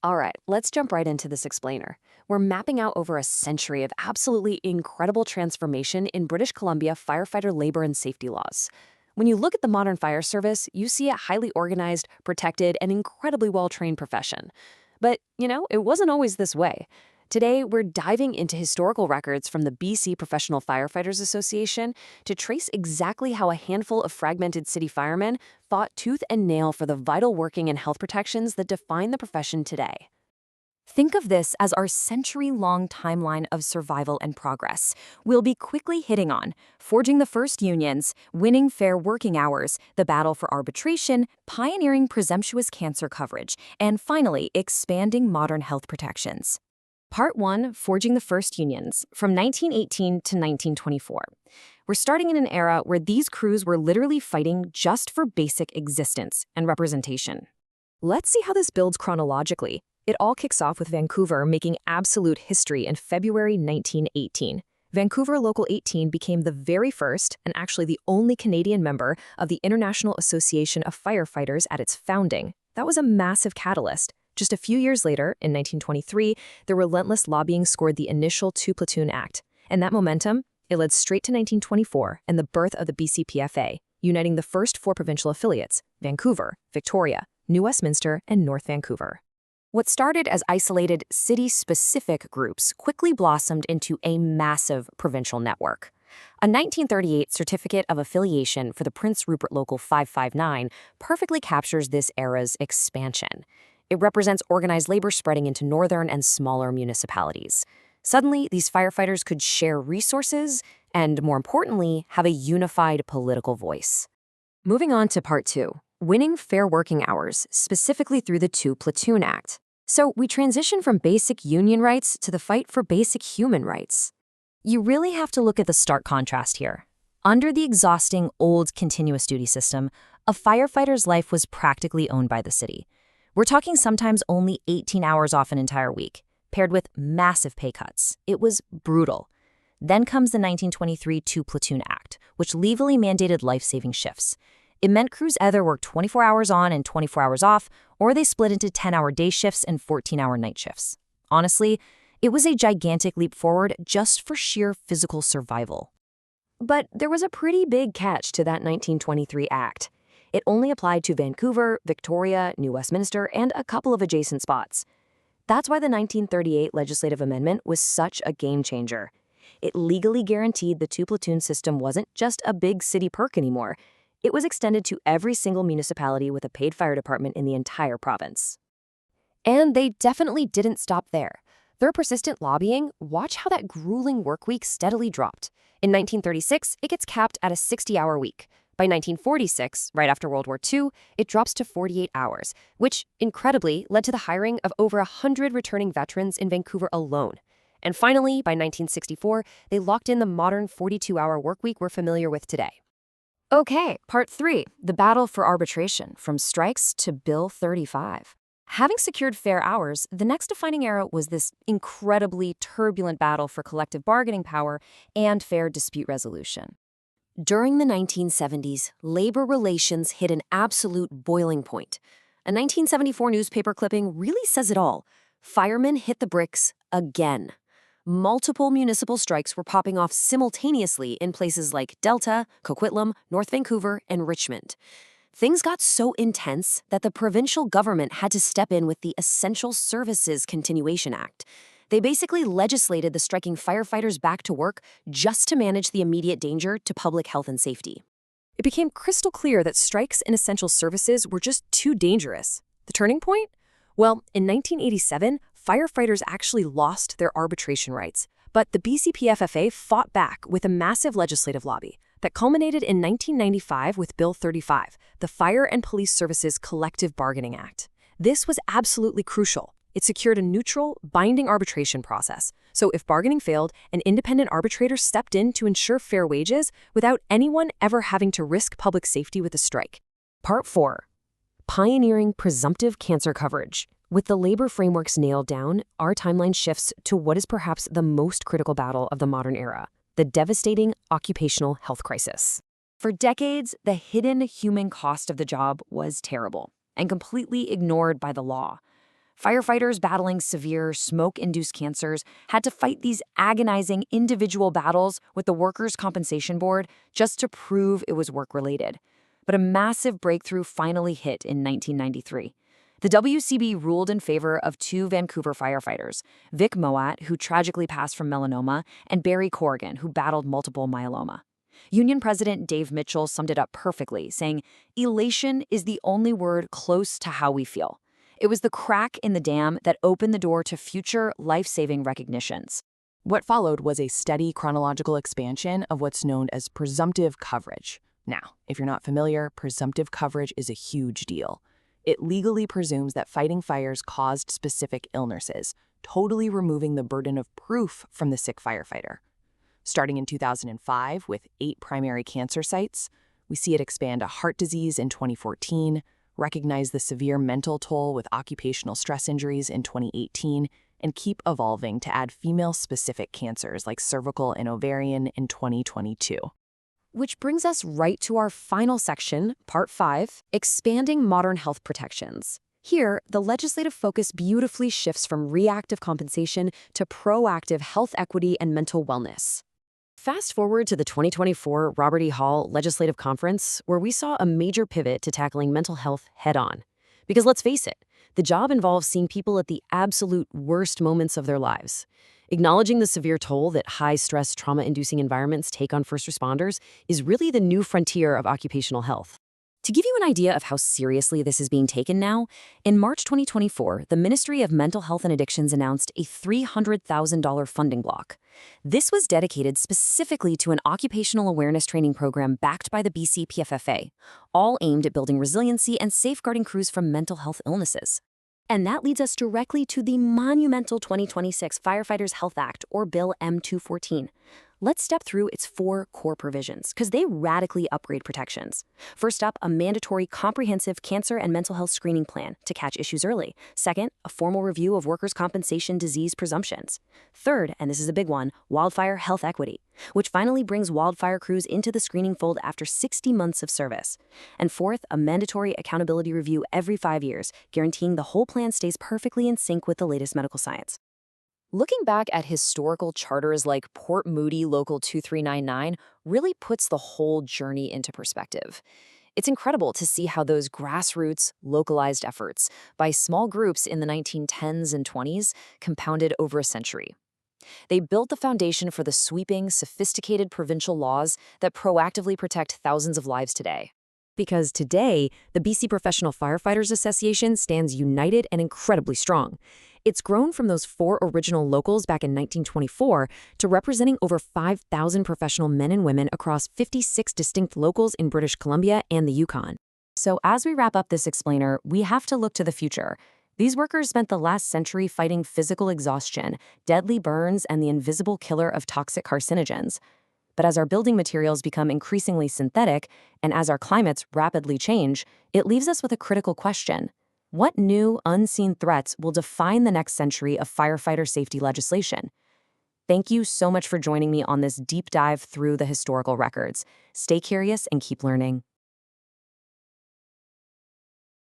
All right, let's jump right into this explainer. We're mapping out over a century of absolutely incredible transformation in British Columbia firefighter labor and safety laws. When you look at the modern fire service, you see a highly organized, protected, and incredibly well-trained profession. But, it wasn't always this way. Today, we're diving into historical records from the BC Professional Firefighters Association to trace exactly how a handful of fragmented city firemen fought tooth and nail for the vital working and health protections that define the profession today. Think of this as our century-long timeline of survival and progress. We'll be quickly hitting on forging the first unions, winning fair working hours, the battle for arbitration, pioneering presumptuous cancer coverage, and finally, expanding modern health protections. Part 1, Forging the First Unions, from 1918 to 1924. We're starting in an era where these crews were literally fighting just for basic existence and representation. Let's see how this builds chronologically. It all kicks off with Vancouver making absolute history in February 1918. Vancouver Local 18 became the very first, and actually the only Canadian member of the International Association of Firefighters at its founding. That was a massive catalyst. Just a few years later, in 1923, the relentless lobbying scored the initial Two-Platoon Act. And that momentum, it led straight to 1924 and the birth of the BCPFA, uniting the first four provincial affiliates, Vancouver, Victoria, New Westminster, and North Vancouver. What started as isolated city-specific groups quickly blossomed into a massive provincial network. A 1938 Certificate of Affiliation for the Prince Rupert Local 559 perfectly captures this era's expansion. It represents organized labor spreading into northern and smaller municipalities. Suddenly, these firefighters could share resources and, more importantly, have a unified political voice. Moving on to Part 2, winning fair working hours, specifically through the Two-Platoon Act. So we transition from basic union rights to the fight for basic human rights. You really have to look at the stark contrast here. Under the exhausting old continuous duty system, a firefighter's life was practically owned by the city. We're talking sometimes only 18 hours off an entire week, paired with massive pay cuts. It was brutal. Then comes the 1923 Two-Platoon Act, which legally mandated life-saving shifts. It meant crews either worked 24 hours on and 24 hours off, or they split into 10-hour day shifts and 14-hour night shifts. Honestly, it was a gigantic leap forward just for sheer physical survival. But there was a pretty big catch to that 1923 Act. It only applied to Vancouver, Victoria, New Westminster, and a couple of adjacent spots. That's why the 1938 legislative amendment was such a game changer. It legally guaranteed the two-platoon system wasn't just a big city perk anymore. It was extended to every single municipality with a paid fire department in the entire province. And they definitely didn't stop there. Their persistent lobbying, watch how that grueling workweek steadily dropped. In 1936, it gets capped at a 60-hour week. By 1946, right after World War II, it drops to 48 hours, which, incredibly, led to the hiring of over 100 returning veterans in Vancouver alone. And finally, by 1964, they locked in the modern 42-hour workweek we're familiar with today. Okay, Part 3, the battle for arbitration, from strikes to Bill 35. Having secured fair hours, the next defining era was this incredibly turbulent battle for collective bargaining power and fair dispute resolution. During the 1970s, labor relations hit an absolute boiling point. A 1974 newspaper clipping really says it all. Firemen hit the bricks again. Multiple municipal strikes were popping off simultaneously in places like Delta, Coquitlam, North Vancouver, and Richmond. Things got so intense that the provincial government had to step in with the Essential Services Continuation Act. They basically legislated the striking firefighters back to work just to manage the immediate danger to public health and safety. It became crystal clear that strikes in essential services were just too dangerous. The turning point? Well, in 1987, firefighters actually lost their arbitration rights, but the BCPFFA fought back with a massive legislative lobby that culminated in 1995 with Bill 35, the Fire and Police Services Collective Bargaining Act. This was absolutely crucial. It secured a neutral, binding arbitration process. So if bargaining failed, an independent arbitrator stepped in to ensure fair wages without anyone ever having to risk public safety with a strike. Part 4. Pioneering presumptive cancer coverage. With the labor frameworks nailed down, our timeline shifts to what is perhaps the most critical battle of the modern era, the devastating occupational health crisis. For decades, the hidden human cost of the job was terrible and completely ignored by the law. Firefighters battling severe smoke-induced cancers had to fight these agonizing individual battles with the Workers' Compensation Board just to prove it was work-related. But a massive breakthrough finally hit in 1993. The WCB ruled in favor of two Vancouver firefighters, Vic Moat, who tragically passed from melanoma, and Barry Corrigan, who battled multiple myeloma. Union President Dave Mitchell summed it up perfectly, saying, "Elation is the only word close to how we feel." It was the crack in the dam that opened the door to future life-saving recognitions. What followed was a steady chronological expansion of what's known as presumptive coverage. Now, if you're not familiar, presumptive coverage is a huge deal. It legally presumes that fighting fires caused specific illnesses, totally removing the burden of proof from the sick firefighter. Starting in 2005 with 8 primary cancer sites, we see it expand to heart disease in 2014, recognize the severe mental toll with occupational stress injuries in 2018, and keep evolving to add female-specific cancers like cervical and ovarian in 2022. Which brings us right to our final section, Part 5, Expanding Modern Health Protections. Here, the legislative focus beautifully shifts from reactive compensation to proactive health equity and mental wellness. Fast forward to the 2024 Robert E. Hall Legislative Conference, where we saw a major pivot to tackling mental health head-on. Because let's face it, the job involves seeing people at the absolute worst moments of their lives. Acknowledging the severe toll that high-stress, trauma-inducing environments take on first responders is really the new frontier of occupational health. To give you an idea of how seriously this is being taken now, in March 2024, the Ministry of Mental Health and Addictions announced a $300,000 funding block. This was dedicated specifically to an occupational awareness training program backed by the BCPFFA, all aimed at building resiliency and safeguarding crews from mental health illnesses. And that leads us directly to the monumental 2026 Firefighters Health Act, or Bill M214. Let's step through its 4 core provisions, because they radically upgrade protections. First up, a mandatory comprehensive cancer and mental health screening plan to catch issues early. Second, a formal review of workers' compensation disease presumptions. Third, and this is a big one, wildfire health equity, which finally brings wildfire crews into the screening fold after 60 months of service. And fourth, a mandatory accountability review every 5 years, guaranteeing the whole plan stays perfectly in sync with the latest medical science. Looking back at historical charters like Port Moody Local 2399 really puts the whole journey into perspective. It's incredible to see how those grassroots, localized efforts by small groups in the 1910s and 20s compounded over a century. They built the foundation for the sweeping, sophisticated provincial laws that proactively protect thousands of lives today. Because today, the BC Professional Firefighters Association stands united and incredibly strong. It's grown from those 4 original locals back in 1924 to representing over 5,000 professional men and women across 56 distinct locals in British Columbia and the Yukon. So as we wrap up this explainer, we have to look to the future. These workers spent the last century fighting physical exhaustion, deadly burns, and the invisible killer of toxic carcinogens. But as our building materials become increasingly synthetic, and as our climates rapidly change, it leaves us with a critical question. What new, unseen threats will define the next century of firefighter safety legislation? Thank you so much for joining me on this deep dive through the historical records. Stay curious and keep learning.